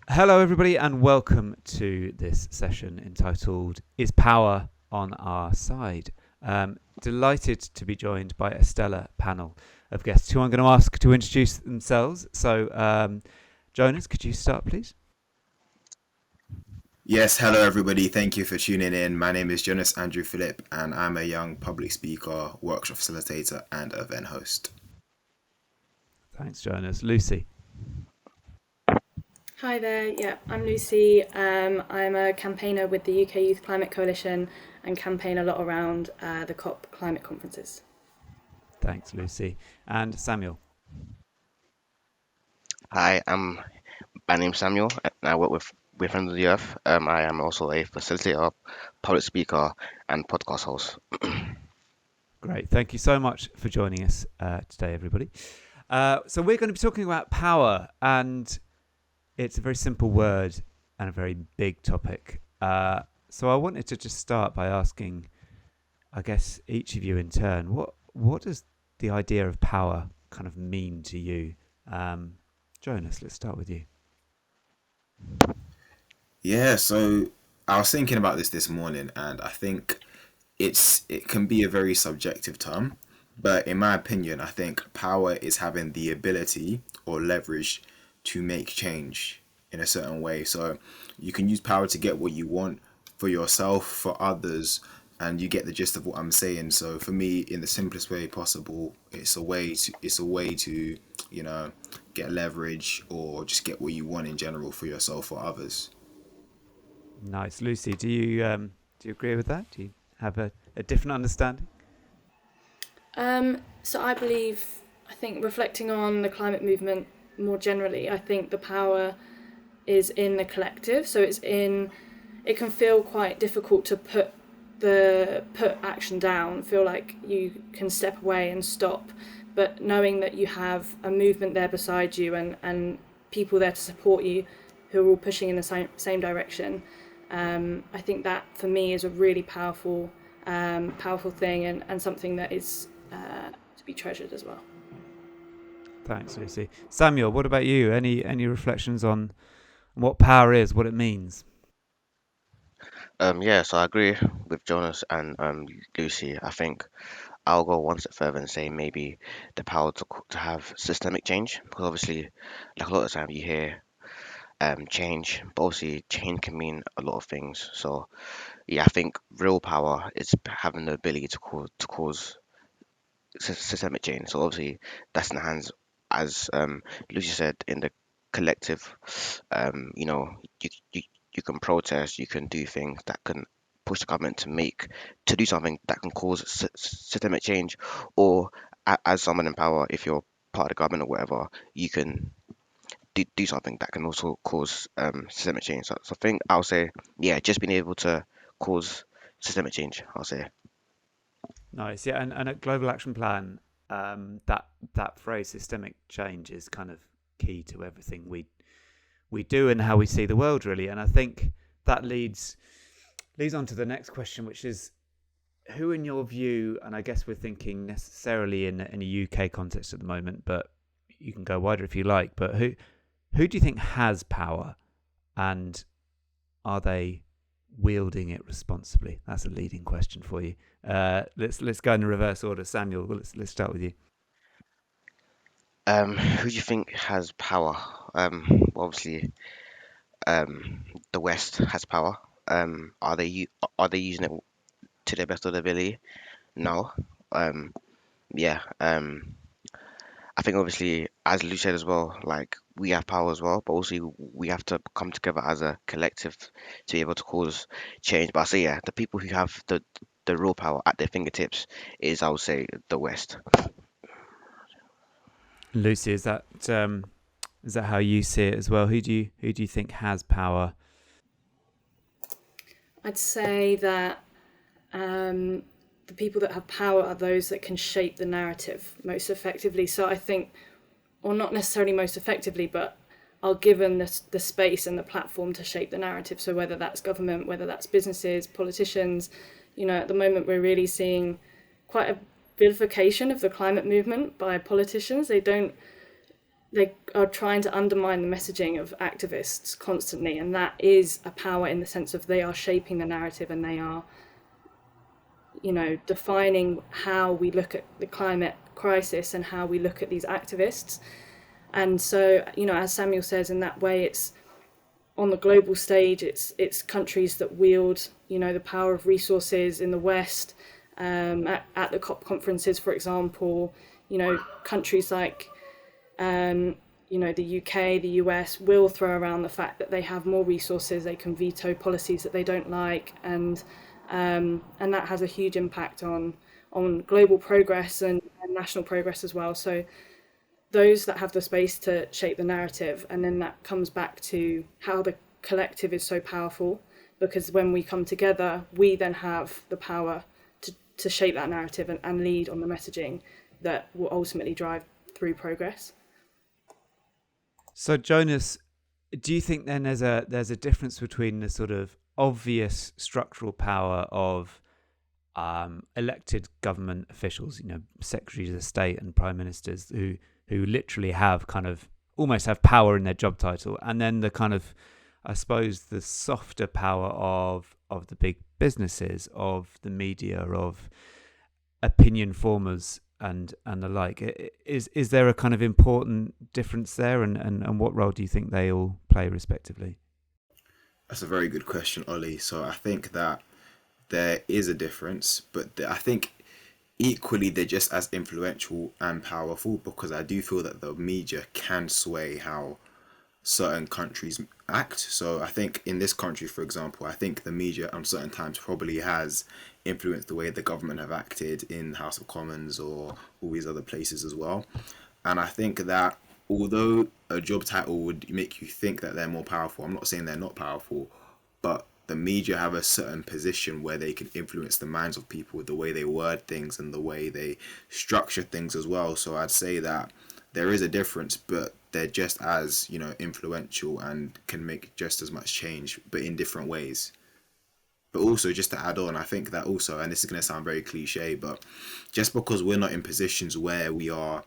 Hello, everybody, and welcome to this session entitled Is Power on Our Side? Delighted to be joined by a stellar panel of guests who I'm going to ask to introduce themselves. So, Jonas, could you start, please? Yes, hello everybody. Thank you for tuning in. My name is Jonas Andrew Phillip, and I'm a young public speaker, workshop facilitator, and event host. Thanks, Jonas. Lucy. Hi there, yeah, I'm Lucy. I'm a campaigner with the UK Youth Climate Coalition and campaign a lot around the COP climate conferences. Thanks, Lucy. And Samuel. Hi, my name's Samuel, and I work with Friends of the Earth. I am also a facilitator, public speaker, and podcast host. Great. Thank you so much for joining us today, everybody. So we're going to be talking about power, and it's a very simple word and a very big topic. So I wanted to just start by asking, I guess, each of you in turn, what does the idea of power kind of mean to you? Jonas, let's start with you. Yeah, so I was thinking about this morning, and I think it can be a very subjective term, but in my opinion, I think power is having the ability or leverage to make change in a certain way. So you can use power to get what you want for yourself, for others, and you get the gist of what I'm saying. So for me, in the simplest way possible, it's a way to get leverage or just get what you want in general for yourself or others. Nice. Lucy, do you agree with that? Do you have a different understanding? So I think reflecting on the climate movement more generally, I think the power is in the collective. So it can feel quite difficult to put action down, feel like you can step away and stop, but knowing that you have a movement there beside you and people there to support you who are all pushing in the same direction. I think that for me is a really powerful thing and something that is to be treasured as well. Thanks, Lucy. Samuel, what about you? Any reflections on what power is, what it means? Yeah, so I agree with Jonas and Lucy. I think I'll go one step further and say maybe the power to have systemic change, because obviously, like a lot of the time you hear change, but obviously change can mean a lot of things. So yeah, I think real power is having the ability to cause systemic change. So obviously that's in the hands, as Lucy said, in the collective. You know, you can protest, you can do things that can push the government to do something that can cause systemic change, or as someone in power, if you're part of the government or whatever, you can do something that can also cause systemic change. So I think I'll say, yeah, just being able to cause systemic change, I'll say. Nice, yeah, and a global action plan. That phrase, systemic change, is kind of key to everything we do and how we see the world, really. And I think that leads on to the next question, which is, who, in your view, and I guess we're thinking necessarily in a UK context at the moment, but you can go wider if you like. But who do you think has power, and are they wielding it responsibly? That's a leading question for you. Let's go in reverse order. Samuel, let's start with you. Who do you think has power? Obviously, the West has power. Are they using it to their best of their ability? No. Um, yeah. I think obviously, as Lou said as well, like we have power as well, but also we have to come together as a collective to be able to cause change. But I say, yeah, the people who have the real power at their fingertips is, I would say, the West. Lucy, is that how you see it as well? Who do you think has power? I'd say that the people that have power are those that can shape the narrative most effectively. So I think, or not necessarily most effectively, but are given the space and the platform to shape the narrative. So whether that's government, whether that's businesses, politicians, at the moment we're really seeing quite a vilification of the climate movement by politicians. they are trying to undermine the messaging of activists constantly, and that is a power in the sense of they are shaping the narrative, and they are, defining how we look at the climate crisis and how we look at these activists. And so, as Samuel says, in that way, it's on the global stage, it's countries that wield, the power of resources in the West, at the COP conferences, for example, countries like, the UK, the US will throw around the fact that they have more resources, they can veto policies that they don't like, and that has a huge impact on global progress and national progress as well. So those that have the space to shape the narrative, and then that comes back to how the collective is so powerful, because when we come together, we then have the power to shape that narrative and lead on the messaging that will ultimately drive through progress. So Jonas, do you think then there's a difference between the sort of obvious structural power of elected government officials, secretaries of state and prime ministers who literally have kind of almost have power in their job title, and then the kind of, I suppose, the softer power of the big businesses, of the media, of opinion formers and the like? Is there a kind of important difference there, and what role do you think they all play respectively? That's a very good question, Ollie. So I think that there is a difference, but I think equally they're just as influential and powerful, because I do feel that the media can sway how certain countries act. So I think in this country, for example, I think the media on certain times probably has influenced the way the government have acted in the House of Commons or all these other places as well. And I think that although a job title would make you think that they're more powerful, I'm not saying they're not powerful, but the media have a certain position where they can influence the minds of people with the way they word things and the way they structure things as well. So I'd say that there is a difference, but they're just as, influential and can make just as much change, but in different ways. But also, just to add on, I think that also, and this is going to sound very cliche, but just because we're not in positions where we are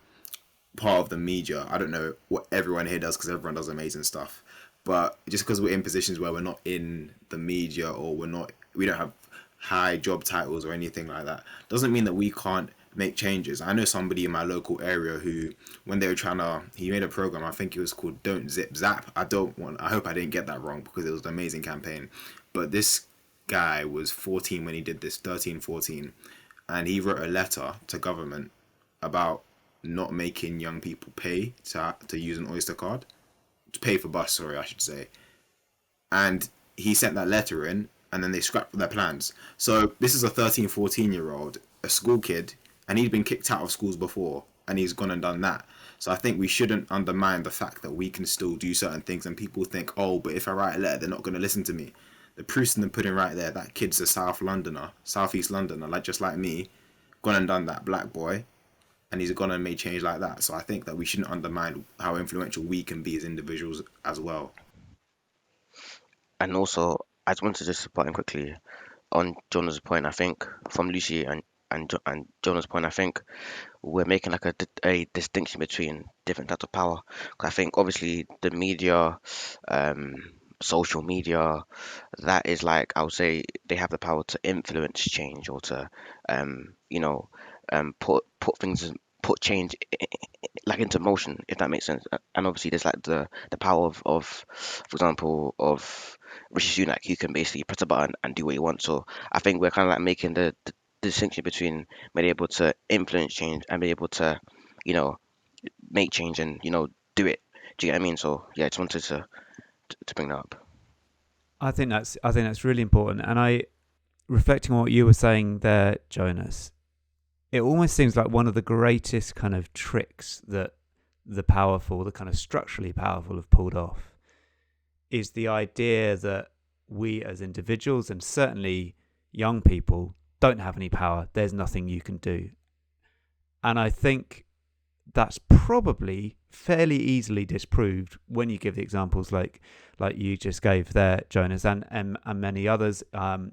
part of the media, I don't know what everyone here does, because everyone does amazing stuff, but just because we're in positions where we're not in the media, or we don't have high job titles or anything like that, doesn't mean that we can't make changes. I know somebody in my local area who, when they were he made a program, I think it was called Don't Zip Zap. I hope I didn't get that wrong, because it was an amazing campaign. But this guy was 14 when he did this, 13, 14, and he wrote a letter to government about not making young people pay to use an Oyster card, to pay for bus, sorry, I should say. And he sent that letter in, and then they scrapped their plans. So this is a 13, 14-year-old, a school kid, and he'd been kicked out of schools before, and he's gone and done that. So I think we shouldn't undermine the fact that we can still do certain things, and people think, oh, but if I write a letter, they're not going to listen to me. The proof's in the pudding right there. That kid's a Southeast Londoner, just like me, gone and done that, black boy, and he's gone and made change like that. So I think that we shouldn't undermine how influential we can be as individuals as well. And also, I just wanted to just put in quickly on Jonah's point. I think from Lucy and Jonah's point, I think we're making like a distinction between different types of power. 'Cause I think obviously the media, social media, that is like, I would say they have the power to influence change, or to put things, put change like into motion, if that makes sense. And obviously there's like the power of for example, of Rishi Sunak, you can basically press a button and do what you want. So I think we're kind of like making the distinction between being able to influence change and be able to, make change and, do it. Do you get what I mean? So yeah, I just wanted to bring that up. I think that's really important. And reflecting on what you were saying there, Jonas, it almost seems like one of the greatest kind of tricks that the powerful, the kind of structurally powerful, have pulled off is the idea that we as individuals, and certainly young people, don't have any power. There's nothing you can do. And I think that's probably fairly easily disproved when you give the examples like you just gave there, Jonas, and many others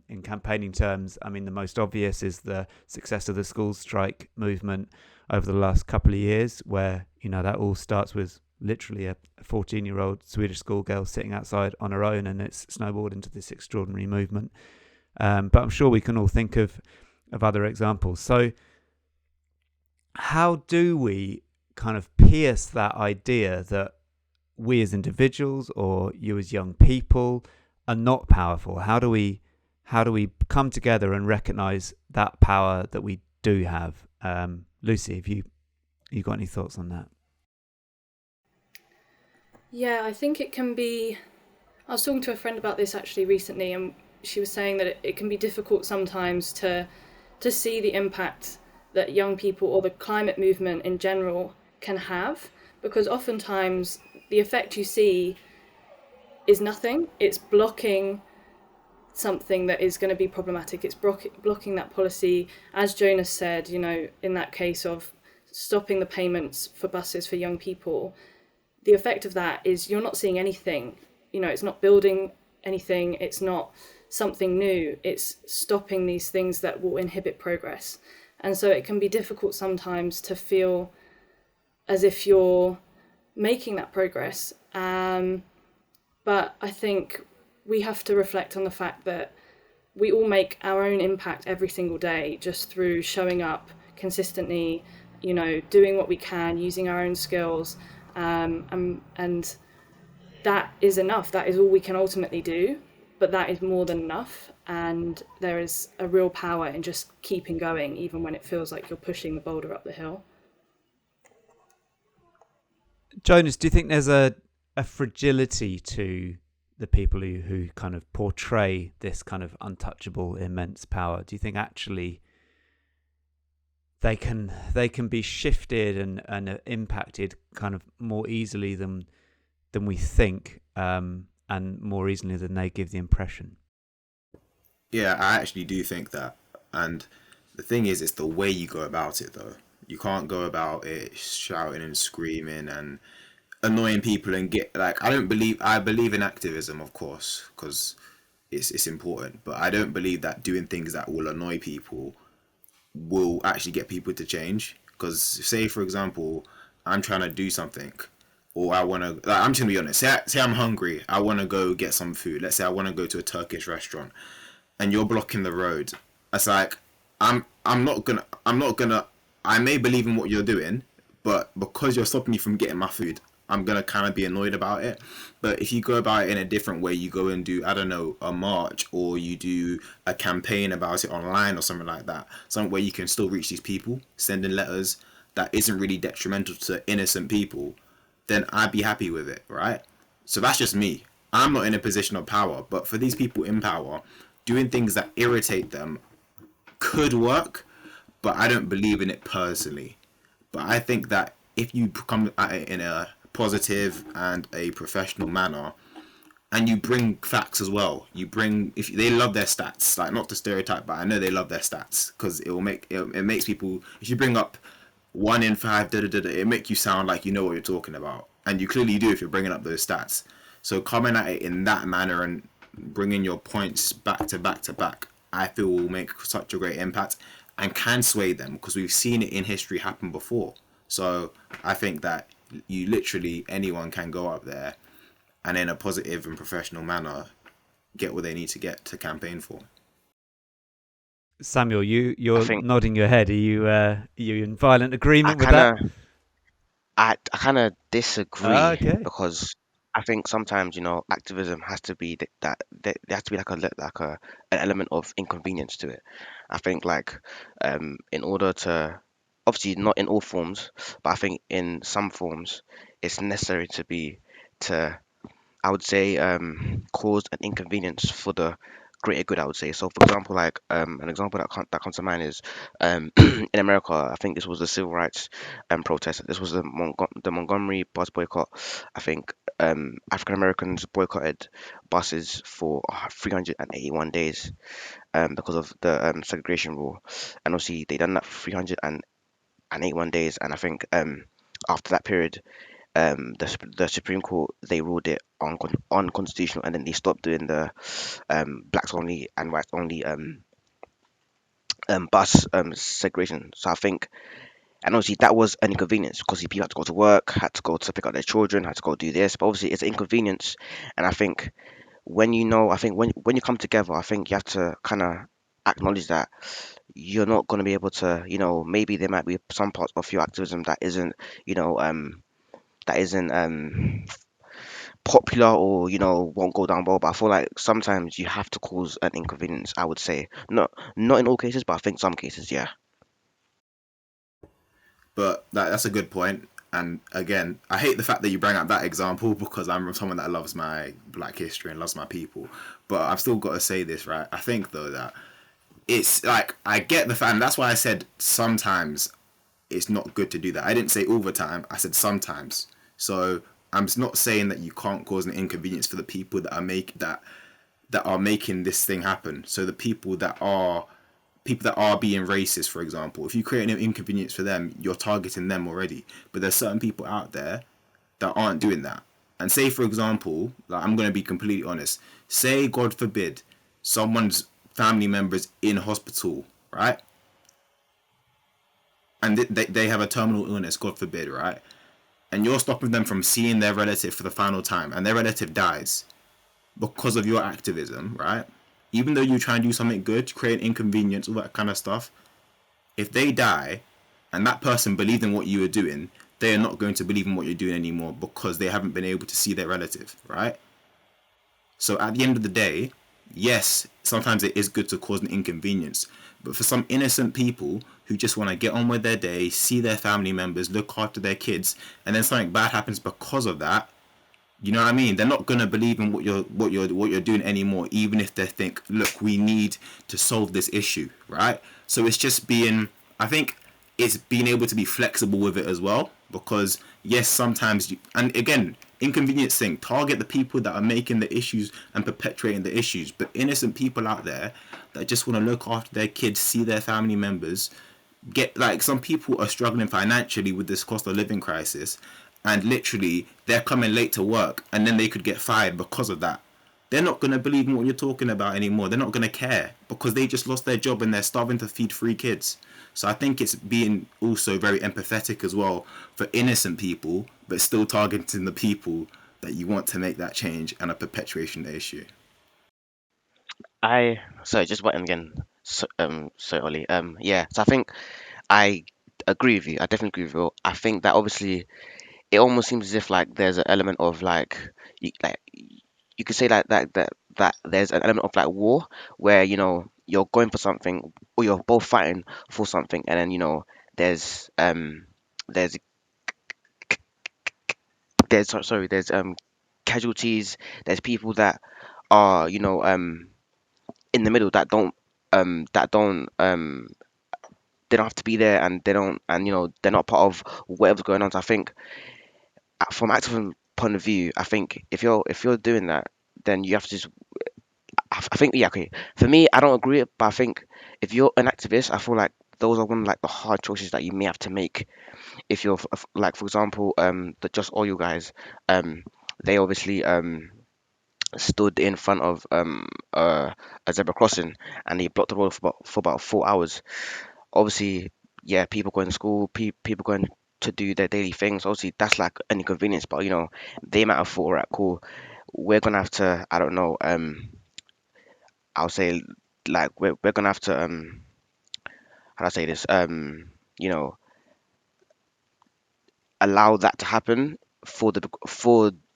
in campaigning terms. I mean, the most obvious is the success of the school strike movement over the last couple of years, where that all starts with literally a 14-year-old Swedish schoolgirl sitting outside on her own, and it's snowballed into this extraordinary movement. But I'm sure we can all think of other examples. So how do we kind of pierce that idea that we as individuals or you as young people are not powerful? How do we come together and recognize that power that we do have? Lucy, have you got any thoughts on that? Yeah, I think it can be. I was talking to a friend about this actually recently, and she was saying that it can be difficult sometimes to see the impact that young people or the climate movement in general can have, because oftentimes the effect you see is nothing. It's blocking something that is going to be problematic. It's blocking that policy, as Jonas said, in that case of stopping the payments for buses for young people. The effect of that is you're not seeing anything. It's not building anything. It's not something new. It's stopping these things that will inhibit progress. And so it can be difficult sometimes to feel as if you're making that progress. But I think we have to reflect on the fact that we all make our own impact every single day just through showing up consistently, doing what we can, using our own skills. And that is enough. That is all we can ultimately do, but that is more than enough. And there is a real power in just keeping going, even when it feels like you're pushing the boulder up the hill. Jonas, do you think there's a fragility to the people who kind of portray this kind of untouchable, immense power? Do you think actually they can be shifted and impacted kind of more easily than we think, and more easily than they give the impression? Yeah, I actually do think that. And the thing is, it's the way you go about it, though. You can't go about it shouting and screaming and annoying people and get like. I believe in activism, of course, because it's important. But I don't believe that doing things that will annoy people will actually get people to change. Because say, for example, I'm trying to do something, or I want to. Like, I'm just gonna be honest. Say I'm hungry. I want to go get some food. Let's say I want to go to a Turkish restaurant, and you're blocking the road. It's like I'm not gonna. I may believe in what you're doing, but because you're stopping me from getting my food, I'm gonna kind of be annoyed about it. But if you go about it in a different way, you go and do, I don't know, a march, or you do a campaign about it online or something like that, something where you can still reach these people, sending letters that isn't really detrimental to innocent people, then I'd be happy with it, right? So that's just me. I'm not in a position of power, but for these people in power, doing things that irritate them could work, but I don't believe in it personally. But I think that if you come at it in a positive and a professional manner, and you bring facts as well, if they love their stats, like not to stereotype, but I know they love their stats because it makes people, if you bring up 1 in 5, it make you sound like you know what you're talking about, and you clearly do if you're bringing up those stats. So coming at it in that manner and bringing your points back to back to back, I feel will make such a great impact and can sway them because we've seen it in history happen before. So I think that you literally anyone can go up there and in a positive and professional manner get what they need to get to campaign for. Samuel, I you're think nodding your head. Are you in violent I agreement with kind that? of I kind of disagree Okay. because I think sometimes activism has to be there has to be like an element of inconvenience to it. I think like in order to, obviously not in all forms, but I think in some forms it's necessary to I would say caused an inconvenience for the greater good. I would say. So, for example, like an example that comes to mind is in America. I think this was the civil rights protest. This was the Montgomery bus boycott. I think African Americans boycotted buses for 381 days because of the segregation rule, and obviously they done that for 381 days. And I think after that period the Supreme Court they ruled it unconstitutional, and then they stopped doing the blacks only and whites only bus segregation. So I think And obviously that was an inconvenience because people had to go to work, had to go to pick up their children, had to go do this. But obviously it's an inconvenience. And I think I think when you come together, I think you have to kind of acknowledge that you're not going to be able to, maybe there might be some parts of your activism you know, um, that isn't popular or won't go down well. But I feel like sometimes you have to cause an inconvenience. I would say not in all cases, but I think some cases, yeah. But that's a good point. And again, I hate the fact that you bring up that example because I'm someone that loves my Black history and loves my people. But I've still got to say this, right? I think though that it's like I get the fact, and that's why I said sometimes it's not good to do that. I didn't say all the time. I said sometimes. So I'm not saying that you can't cause an inconvenience for the people that are making this thing happen. So the people that are being racist, for example, if you create an inconvenience for them, you're targeting them already. But there's certain people out there that aren't doing that. And say, for example, like I'm going to be completely honest. Say, God forbid, someone's family members in hospital, right? And they have a terminal illness, God forbid, right? And you're stopping them from seeing their relative for the final time, and their relative dies because of your activism, right? Even though you try and do something good, create inconvenience, all that kind of stuff, if they die and that person believed in what you were doing, they are not going to believe in what you're doing anymore because they haven't been able to see their relative, right? So at the end of the day, yes, sometimes it is good to cause an inconvenience, but for some innocent people who just want to get on with their day, see their family members, look after their kids, and then something bad happens because of that, you know what I mean? They're not gonna believe in what you're doing anymore, even if they think, look, we need to solve this issue, right? So it's just being, I think, it's being able to be flexible with it as well, because yes, sometimes and again, inconvenience thing, target the people that are making the issues and perpetuating the issues, but innocent people out there that just want to look after their kids, see their family members, get like some people are struggling financially with this cost of living crisis, and literally they're coming late to work and then they could get fired because of that. They're not going to believe in what you're talking about anymore. They're not going to care because they just lost their job and they're starving to feed 3 kids. So I think it's being also very empathetic as well for innocent people, but still targeting the people that you want to make that change and a perpetuation of the issue. I sorry, just waiting again. So Ollie, yeah. So I think I agree with you. I definitely agree with you. I think that obviously it almost seems as if like there's an element of like you could say that there's an element of like war where you're going for something or you're both fighting for something, and then there's there's sorry there's casualties. There's people that are in the middle that don't they don't have to be there, and they don't and they're not part of whatever's going on. So I think from activism point of view, I think if you're doing that, then you have to just I think yeah, okay. For me, I don't agree, but I think if you're an activist, I feel like those are one of like the hard choices that you may have to make if you're like, for example, the Just Oil guys, um they obviously stood in front of a zebra crossing, and they blocked the road for about 4 hours. Obviously, yeah, people going to school, people going to do their daily things. Obviously, that's like an inconvenience, but they might have thought, right, cool, we're gonna have to, I don't know, I'll say, like, we're gonna have to, how do I say this, you know, allow that to happen for the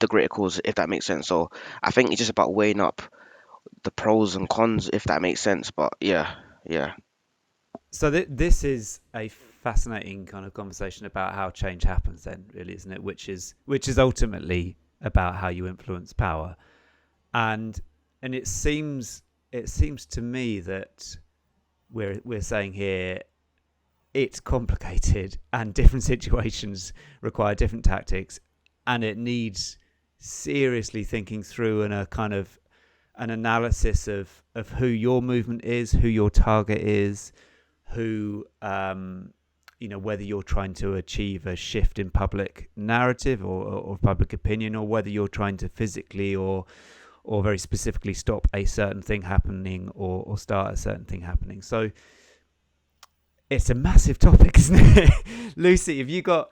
greater cause, if that makes sense. So I think it's just about weighing up the pros and cons, if that makes sense. But yeah, yeah. So this is a fascinating kind of conversation about how change happens, then, really, isn't it? Which is ultimately about how you influence power, and it seems to me that we're saying here it's complicated and different situations require different tactics, and it needs seriously thinking through and a kind of an analysis of who your movement is, who your target is, who whether you're trying to achieve a shift in public narrative or public opinion, or whether you're trying to physically or very specifically stop a certain thing happening or start a certain thing happening. So it's a massive topic, isn't it? Lucy, have you got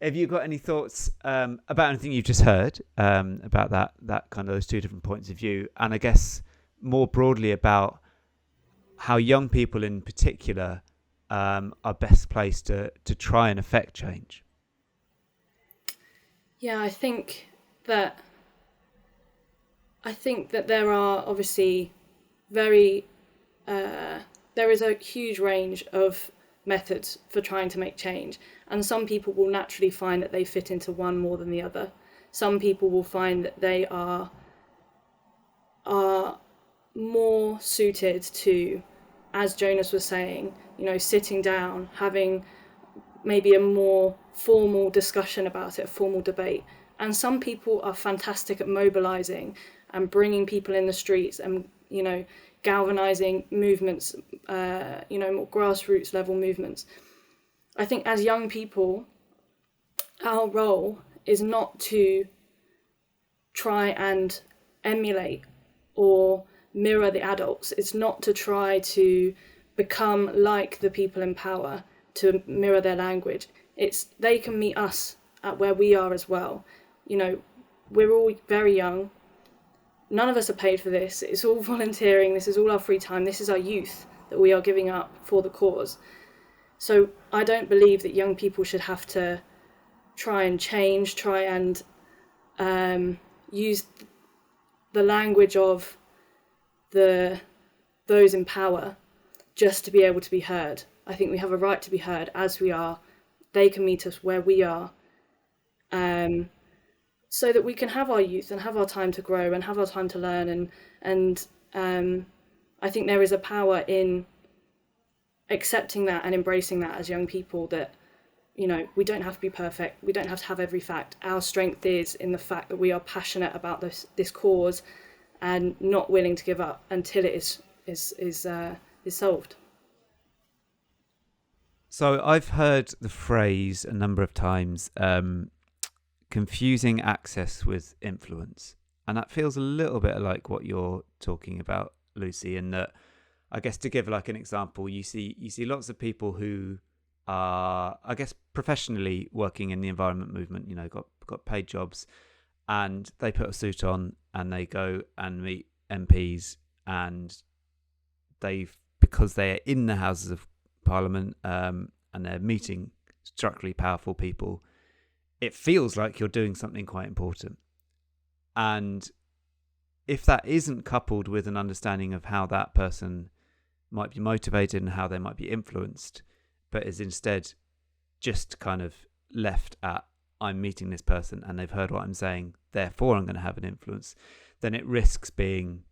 any thoughts about anything you've just heard about that kind of those two different points of view, and I guess more broadly about how young people in particular are best placed to try and affect change? Yeah, I think that there are obviously very there is a huge range of methods for trying to make change, and some people will naturally find that they fit into one more than the other. Some people will find that they are more suited to, as Jonas was saying, sitting down, having maybe a more formal discussion about it, a formal debate. And some people are fantastic at mobilizing and bringing people in the streets and, galvanizing movements, more grassroots level movements. I think as young people, our role is not to try and emulate or mirror the adults. It's not to try to become like the people in power, to mirror their language. It's they can meet us at where we are as well. We're all very young. None of us are paid for this. It's all volunteering. This is all our free time. This is our youth that we are giving up for the cause. So I don't believe that young people should have to try and change, try and use the language of those in power just to be able to be heard. I think we have a right to be heard as we are. They can meet us where we are, so that we can have our youth and have our time to grow and have our time to learn. And I think there is a power in accepting that and embracing that as young people, that we don't have to be perfect. We don't have to have every fact. Our strength is in the fact that we are passionate about this cause and not willing to give up until it is solved. So I've heard the phrase a number of times, confusing access with influence. And that feels a little bit like what you're talking about, Lucy, in that, I guess, to give like an example, you see lots of people who are, I guess, professionally working in the environment movement, got paid jobs, and they put a suit on and they go and meet MPs, and because they are in the Houses of Parliament and they're meeting structurally powerful people, it feels like you're doing something quite important. And if that isn't coupled with an understanding of how that person might be motivated and how they might be influenced, but is instead just kind of left at, I'm meeting this person and they've heard what I'm saying, therefore I'm going to have an influence, then it risks being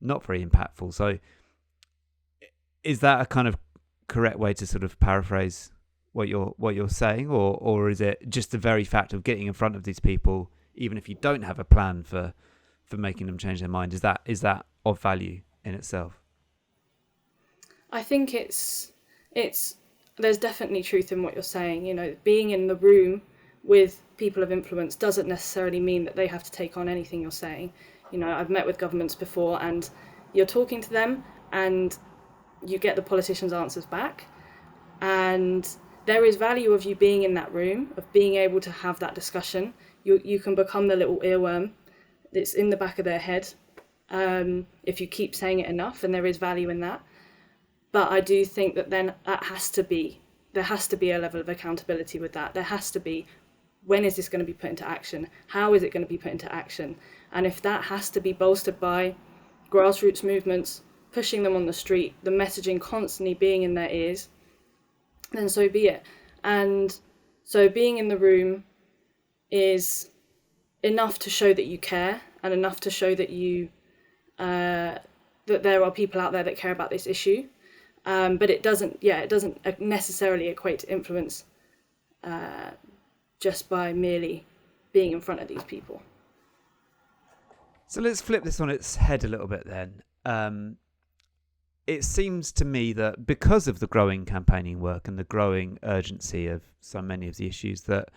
not very impactful. So is that a kind of correct way to sort of paraphrase what you're saying, or is it just the very fact of getting in front of these people, even if you don't have a plan for making them change their mind, is that of value in itself? I think it's there's definitely truth in what you're saying. Being in the room with people of influence doesn't necessarily mean that they have to take on anything you're saying. I've met with governments before, and you're talking to them and you get the politicians' answers back, and there is value of you being in that room, of being able to have that discussion. You can become the little earworm that's in the back of their head if you keep saying it enough, and there is value in that. But I do think that then there has to be a level of accountability with that. There has to be, when is this going to be put into action? How is it going to be put into action? And if that has to be bolstered by grassroots movements, pushing them on the street, the messaging constantly being in their ears, then so be it. And so being in the room is enough to show that you care, and enough to show that you that there are people out there that care about this issue. But it doesn't necessarily equate to influence just by merely being in front of these people. So let's flip this on its head a little bit then. It seems to me that because of the growing campaigning work and the growing urgency of so many of the issues that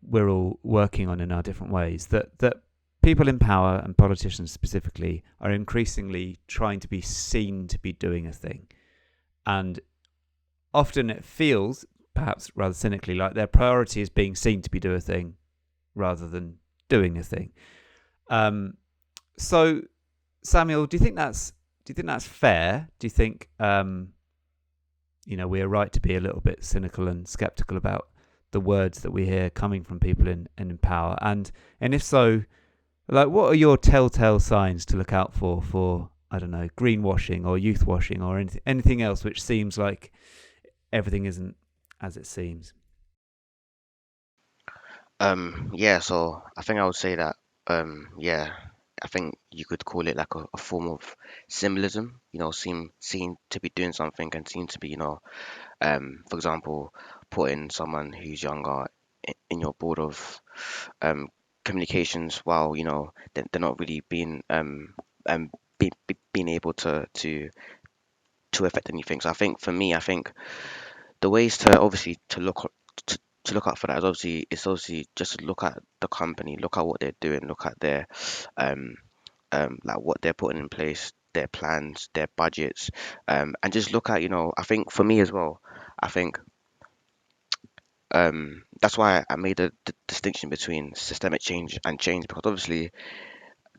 we're all working on in our different ways, that people in power and politicians specifically are increasingly trying to be seen to be doing a thing. And often it feels, perhaps rather cynically, like their priority is being seen to be doing a thing rather than doing a thing. So, Samuel, do you think that's fair? Do you think we're right to be a little bit cynical and skeptical about the words that we hear coming from people in power? And if so, like, what are your telltale signs to look out for I don't know, greenwashing or youthwashing or anything else which seems like everything isn't as it seems? Yeah, so I think I would say that, yeah, I think you could call it like a form of symbolism, seem to be doing something and seem to be, for example, putting someone who's younger in your board of um, communications while, they're not really being able to affect anything. So I think for me, I think the ways to obviously to look out for that is obviously just to look at the company, look at what they're doing, look at their um like what they're putting in place, their plans, their budgets, and just look at, I think for me as well, I think that's why I made the distinction between systemic change and change, because obviously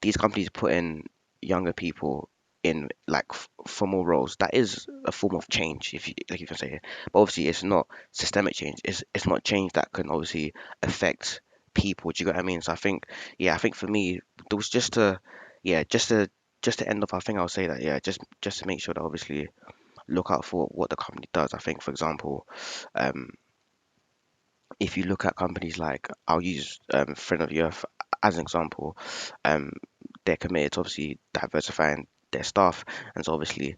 these companies put in younger people in like for more roles. That is a form of change, if you can say it. But obviously, it's not systemic change. It's not change that can obviously affect people. Do you get what I mean? So I think, yeah, I think for me, there was yeah, just to end off. I think I'll say that, yeah, just to make sure that obviously look out for what the company does. I think, for example, um, if you look at companies like, I'll use Friend of the Earth as an example. um, they're committed to obviously diversifying their staff, and so obviously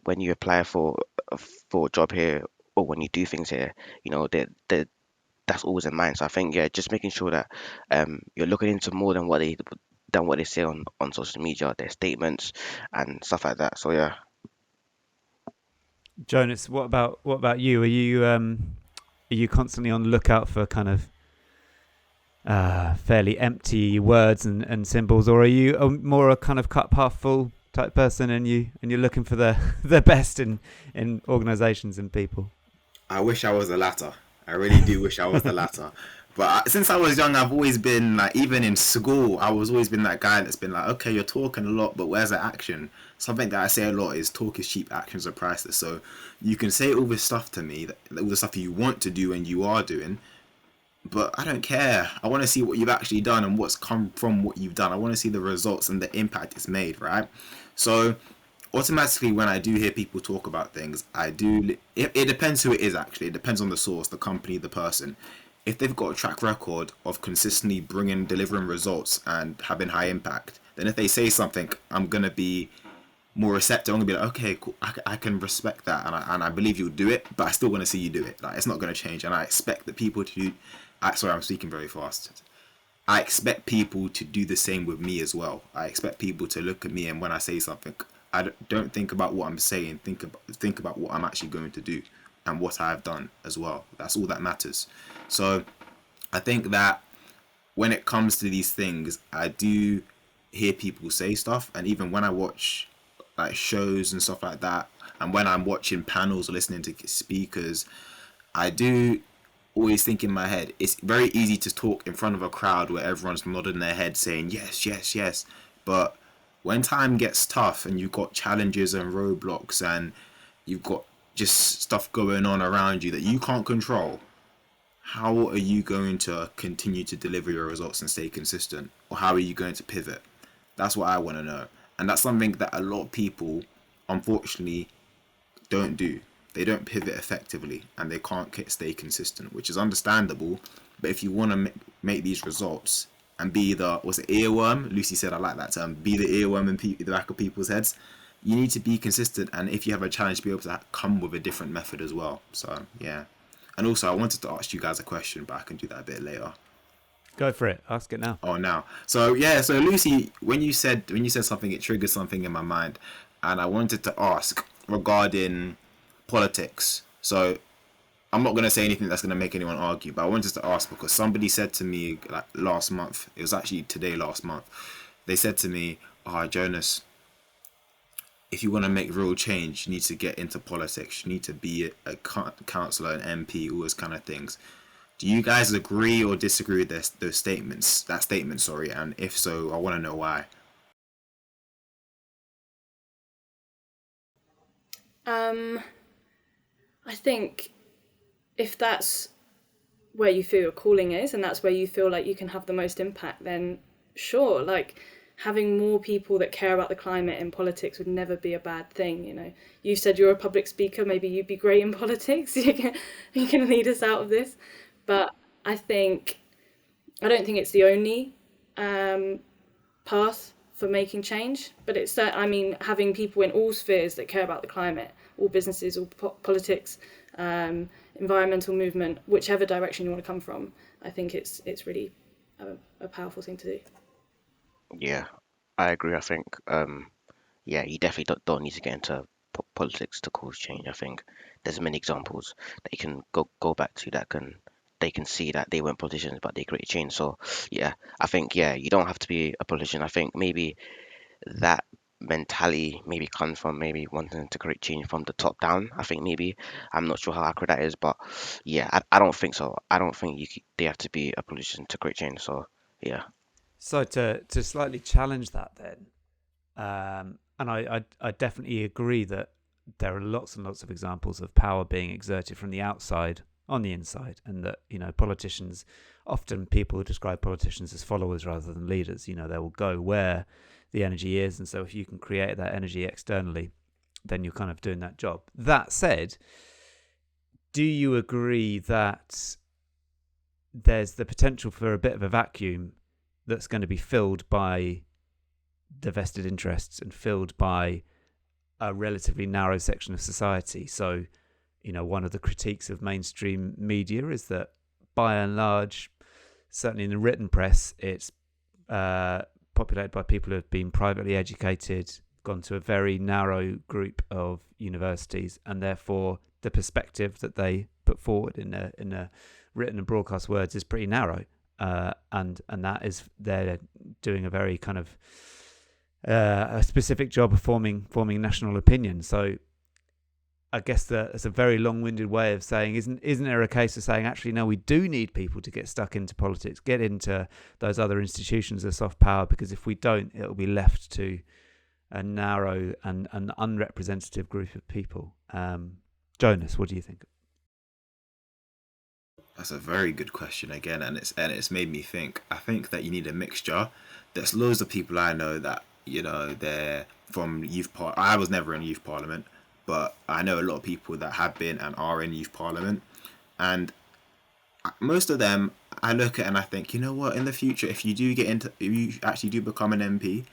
when you apply for a job here, or when you do things here, that that's always in mind. So I think, yeah, just making sure that you're looking into more than what they say on social media, their statements and stuff like that. So yeah. Jonas, what about you? Are you constantly on the lookout for kind of fairly empty words and symbols, or are you more a kind of cup half full type person, and you're looking for the best in organisations and people? I wish I was the latter. I really do wish I was the latter. But since I was young, I've always been like, even in school, I was always been that guy that's been like, okay, you're talking a lot, but where's the action? Something that I say a lot is talk is cheap, actions are priceless. So you can say all this stuff to me, all the stuff you want to do and you are doing, but I don't care. I want to see what you've actually done and what's come from what you've done. I want to see the results and the impact it's made, right? So automatically, when I do hear people talk about things, I do. It depends who it is. Actually, it depends on the source, the company, the person. If they've got a track record of consistently delivering results and having high impact, then if they say something, I'm gonna be more receptive. I'm gonna be like, okay, cool. I can respect that, and I believe you'll do it. But I still want to see you do it. Like, it's not gonna change, and I expect that people to. Sorry, I'm speaking very fast. I expect people to do the same with me as well. I expect people to look at me, and when I say something, I don't think about what I'm saying. Think about what I'm actually going to do and what I've done as well. That's all that matters. So I think that when it comes to these things, I do hear people say stuff, and even when I watch like shows and stuff like that, and when I'm watching panels or listening to speakers, I do always think in my head, it's very easy to talk in front of a crowd where everyone's nodding their head saying yes, yes, yes. But when time gets tough and you've got challenges and roadblocks and you've got just stuff going on around you that you can't control, how are you going to continue to deliver your results and stay consistent? Or how are you going to pivot? That's what I want to know. And that's something that a lot of people, unfortunately, don't do. They don't pivot effectively and they can't stay consistent, which is understandable. But if you want to make these results and be the, what's it, earworm? Lucy said, I like that term, be the earworm in the back of people's heads. You need to be consistent, and if you have a challenge, be able to come with a different method as well. So yeah. And also, I wanted to ask you guys a question, but I can do that a bit later. Go for it. Ask it now. Oh, now. So yeah. So Lucy, when you said something, it triggered something in my mind, and I wanted to ask regarding politics. So I'm not going to say anything that's going to make anyone argue, but I wanted to ask because somebody said to me like last month, it was actually today last month, they said to me, oh, Jonas, if you want to make real change, you need to get into politics. You need to be a councillor, an MP, all those kind of things. Do you guys agree or disagree with those statements? That statement, sorry, and if so, I want to know why. Um, I think if that's where you feel your calling is and that's where you feel like you can have the most impact, then sure, like having more people that care about the climate in politics would never be a bad thing. You said you're a public speaker, maybe you'd be great in politics. You can lead us out of this. But I think I don't think it's the only um, path for making change, but it's I mean, having people in all spheres that care about the climate, all businesses, all politics, environmental movement, whichever direction you want to come from, I think it's really a powerful thing to do. Yeah, I agree. I think yeah, you definitely don't need to get into politics to cause change. I think there's many examples that you can go back to that can they can see that they weren't politicians but they created change. So yeah, I think yeah, you don't have to be a politician. I think maybe that mentality maybe comes from maybe wanting to create change from the top down. I think maybe I'm not sure how accurate that is, but yeah, I don't think so. I don't think they have to be a politician to create change. So yeah. So to slightly challenge that then, and I definitely agree that there are lots and lots of examples of power being exerted from the outside on the inside, and that politicians, often people describe politicians as followers rather than leaders. They will go where the energy is, and so if you can create that energy externally, then you're kind of doing that job. That said, do you agree that there's the potential for a bit of a vacuum that's going to be filled by the vested interests and filled by a relatively narrow section of society? So, one of the critiques of mainstream media is that by and large, certainly in the written press, it's populated by people who have been privately educated, gone to a very narrow group of universities, and therefore the perspective that they put forward in a written and broadcast words is pretty narrow. And that is they're doing a very kind of a specific job of forming national opinion. So I guess that's a very long-winded way of saying, isn't there a case of saying, actually, no, we do need people to get stuck into politics, get into those other institutions of soft power, because if we don't, it'll be left to a narrow and an unrepresentative group of people. Jonas, what do you think? That's a very good question again, and it's made me think. I think that you need a mixture. There's loads of people I know that they're from youth part. I was never in youth parliament, but I know a lot of people that have been and are in youth parliament, and most of them I look at and I think, you know what, in the future, if you actually do become an MP,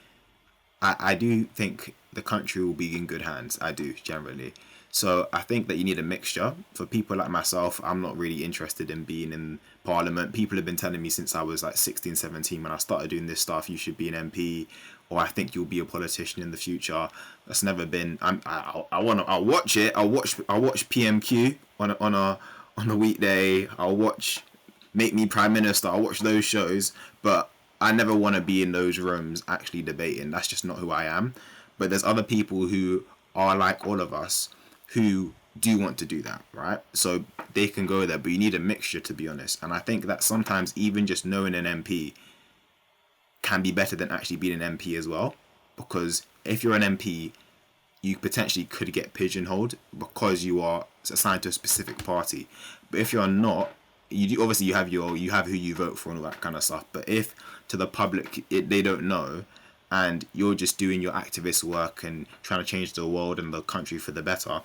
I do think the country will be in good hands. I do, generally. So I think that you need a mixture. For people like myself, I'm not really interested in being in parliament. People have been telling me since I was like 16, 17, when I started doing this stuff, you should be an MP, or I think you'll be a politician in the future. That's never been. I'll watch it. I'll watch PMQ on a weekday. I'll watch Make Me Prime Minister. I'll watch those shows, but I never want to be in those rooms actually debating. That's just not who I am. But there's other people who are like all of us who do want to do that, right? So they can go there, but you need a mixture, to be honest. And I think that sometimes even just knowing an MP can be better than actually being an MP as well. Because if you're an MP, you potentially could get pigeonholed because you are assigned to a specific party. But if you're not, obviously you have who you vote for and all that kind of stuff. But if to the public they don't know, and you're just doing your activist work and trying to change the world and the country for the better,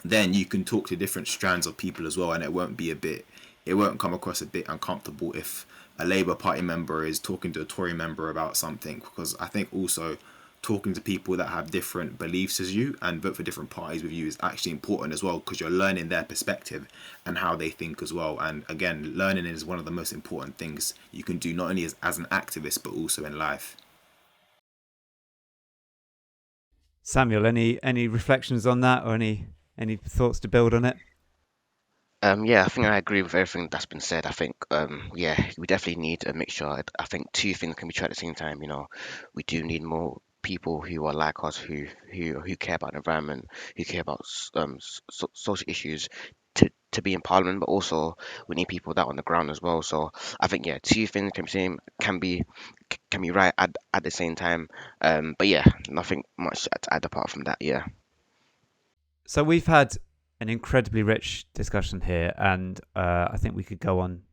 then you can talk to different strands of people as well, and it won't come across a bit uncomfortable if a Labour Party member is talking to a Tory member about something, because I think also talking to people that have different beliefs as you and vote for different parties with you is actually important as well, because you're learning their perspective and how they think as well. And again, learning is one of the most important things you can do, not only as an activist but also in life. Samuel, any reflections on that, or any thoughts to build on it? Yeah, I think I agree with everything that's been said. I think, yeah, we definitely need a mixture. I think two things can be true at the same time. We do need more people who are like us, who care about the environment, who care about social issues, to be in parliament. But also we need people that are on the ground as well. So I think, yeah, two things can be right at the same time. But yeah, nothing much to add apart from that. Yeah. So we've had an incredibly rich discussion here, and I think we could go on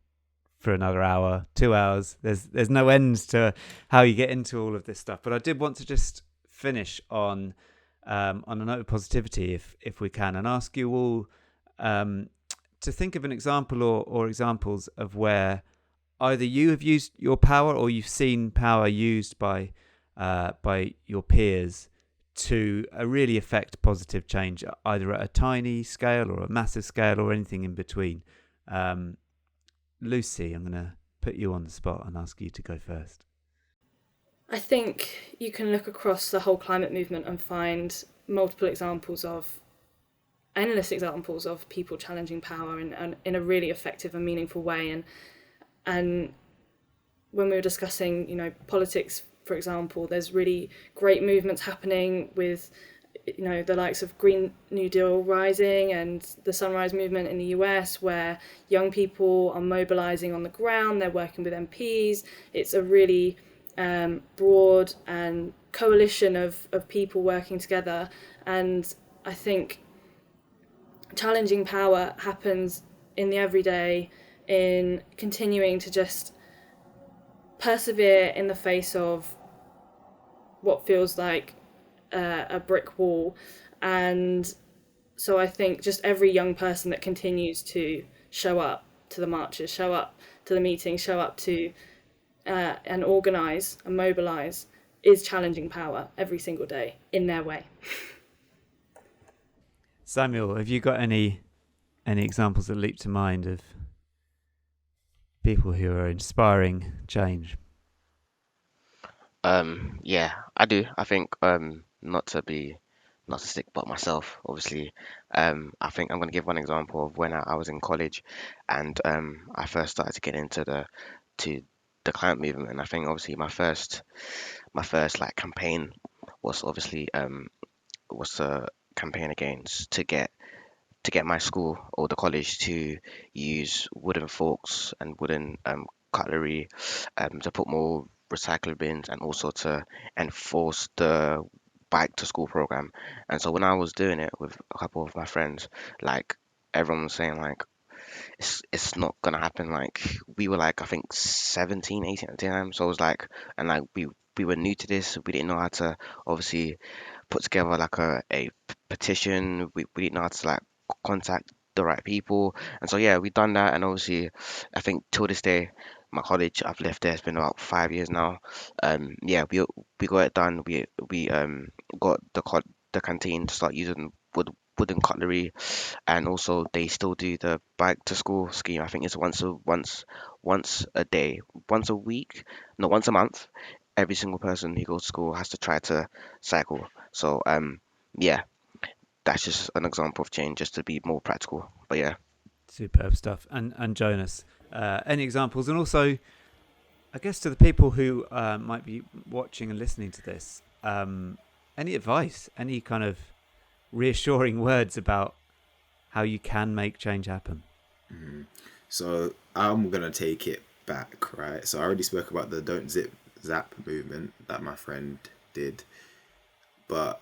for another hour, 2 hours. There's no end to how you get into all of this stuff. But I did want to just finish on a note of positivity, if we can, and ask you all to think of an example or examples of where either you have used your power or you've seen power used by your peers to really affect positive change, either at a tiny scale or a massive scale or anything in between. Lucy, I'm going to put you on the spot and ask you to go first. I think you can look across the whole climate movement and find multiple endless examples of people challenging power in a really effective and meaningful way. And when we were discussing, politics, for example, there's really great movements happening with, the likes of Green New Deal Rising and the Sunrise Movement in the US, where young people are mobilizing on the ground, they're working with MPs. It's a really broad and coalition of people working together. And I think challenging power happens in the everyday, in continuing to just persevere in the face of what feels like a brick wall. And so I think just every young person that continues to show up to the marches, show up to the meetings, show up to and organise and mobilise is challenging power every single day in their way. Samuel, have you got any examples that leap to mind of people who are inspiring change? Yeah, I do. I think not to stick but myself, obviously. I think I'm gonna give one example of when I was in college, and I first started to get into the climate movement. And I think obviously my first like campaign was obviously was a campaign against to get my school or the college to use wooden forks and wooden cutlery, to put more recycling bins, and also to enforce the bike to school program. And so when I was doing it with a couple of my friends, like everyone was saying like it's not gonna happen. Like we were like I think 17, 18 at the time. So it was like, and like we were new to this. We didn't know how to obviously put together like a petition. We didn't know how to like contact the right people. And so yeah, we done that. And obviously I think till this day, my college, I've left there, it's been about 5 years now. Yeah, we got it done. We got the canteen to start using wooden cutlery, and also they still do the bike to school scheme. I think it's once a day, once a week, no, once a month. Every single person who goes to school has to try to cycle. So yeah, that's just an example of change, just to be more practical. But yeah. Superb stuff. And Jonas, any examples? And also, I guess to the people who might be watching and listening to this, any advice, any kind of reassuring words about how you can make change happen? Mm-hmm. So I'm gonna take it back, right? So I already spoke about the don't zip zap movement that my friend did, but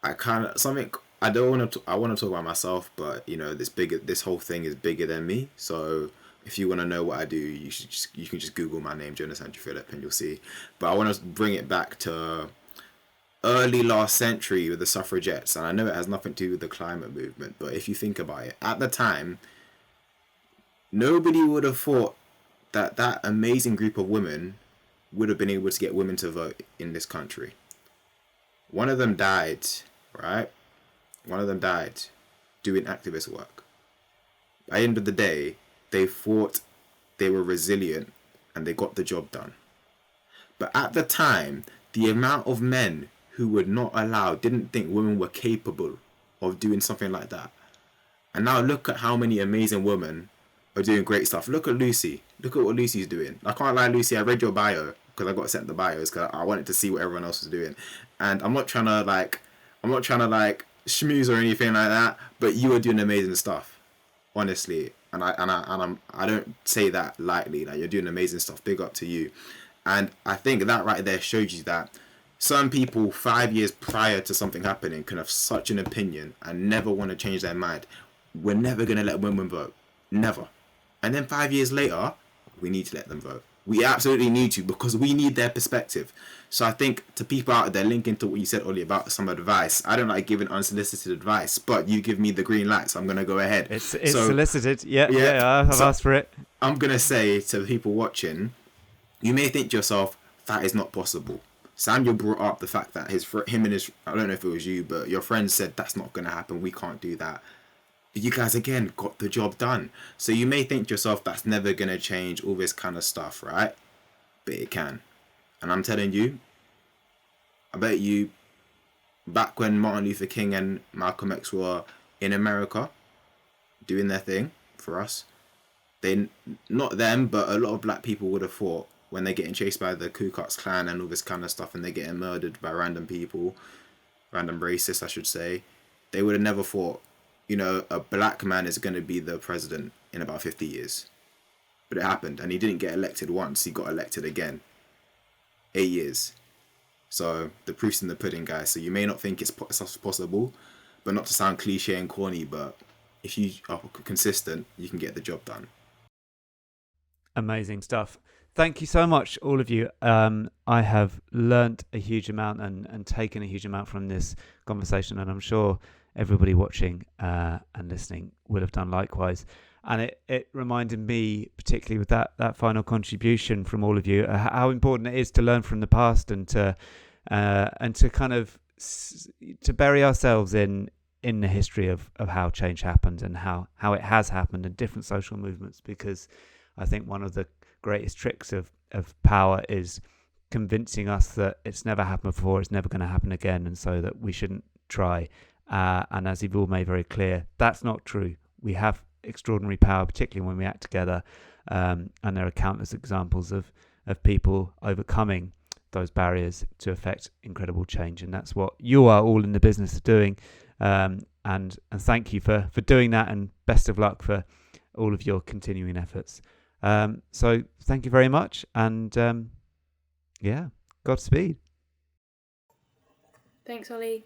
I kind of something I don't want to. I want to talk about myself, but this whole thing is bigger than me. So if you want to know what I do, you can just Google my name, Jonas Andrew Phillip, and you'll see. But I want to bring it back to early last century with the suffragettes, and I know it has nothing to do with the climate movement, but if you think about it, at the time, nobody would have thought that amazing group of women would have been able to get women to vote in this country. One of them died, right? One of them died doing activist work. At the end of the day, they fought, they were resilient, and they got the job done. But at the time, the amount of men who would not allow, didn't think women were capable of doing something like that. And now look at how many amazing women are doing great stuff. Look at Lucy. Look at what Lucy's doing. I can't lie, Lucy, I read your bio. because I got sent the bios because I wanted to see what everyone else was doing, and I'm not trying to like schmooze or anything like that, but you are doing amazing stuff, honestly, and I don't say that lightly. Like, you're doing amazing stuff. Big up to you, and I think that right there shows you that some people 5 years prior to something happening can have such an opinion and never want to change their mind. We're never gonna let women vote, never. And then 5 years later, we need to let them vote. We absolutely need to, because we need their perspective. So I think to people out there, linking to what you said earlier about some advice, I don't like giving unsolicited advice, but you give me the green light, so I'm going to go ahead. It's so, solicited. Yeah, I've asked for it. I'm going to say to the people watching, you may think to yourself, that is not possible. Samuel brought up the fact that him and his, I don't know if it was you, but your friend said that's not going to happen. We can't do that. You guys again got the job done. So you may think to yourself that's never going to change, all this kind of stuff, right? But it can. And I'm telling you, I bet you back when Martin Luther King and Malcolm X were in America doing their thing for us, not them, but a lot of black people would have thought, when they're getting chased by the Ku Klux Klan and all this kind of stuff, and they're getting murdered by random people, random racists I should say, they would have never thought, you know, a black man is going to be the president in about 50 years. But it happened, and he didn't get elected once, he got elected again. 8 years. So the proof's in the pudding, guys. So you may not think it's possible, but not to sound cliche and corny, but if you are consistent, you can get the job done. Amazing stuff. Thank you so much, all of you. I have learnt a huge amount and taken a huge amount from this conversation, and I'm sure everybody watching and listening would have done likewise. And it reminded me, particularly with that final contribution from all of you, how important it is to learn from the past and to kind of to bury ourselves in the history of how change happened and how it has happened in different social movements. Because I think one of the greatest tricks of power is convincing us that it's never happened before, it's never going to happen again, and so that we shouldn't try. And as you've all made very clear, that's not true. We have extraordinary power, particularly when we act together, and there are countless examples of people overcoming those barriers to effect incredible change, and that's what you are all in the business of doing. And thank you for doing that, and best of luck for all of your continuing efforts. So thank you very much, and Godspeed. Thanks, Ollie.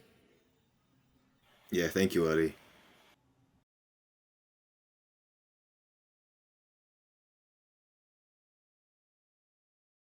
Yeah, thank you, Ollie.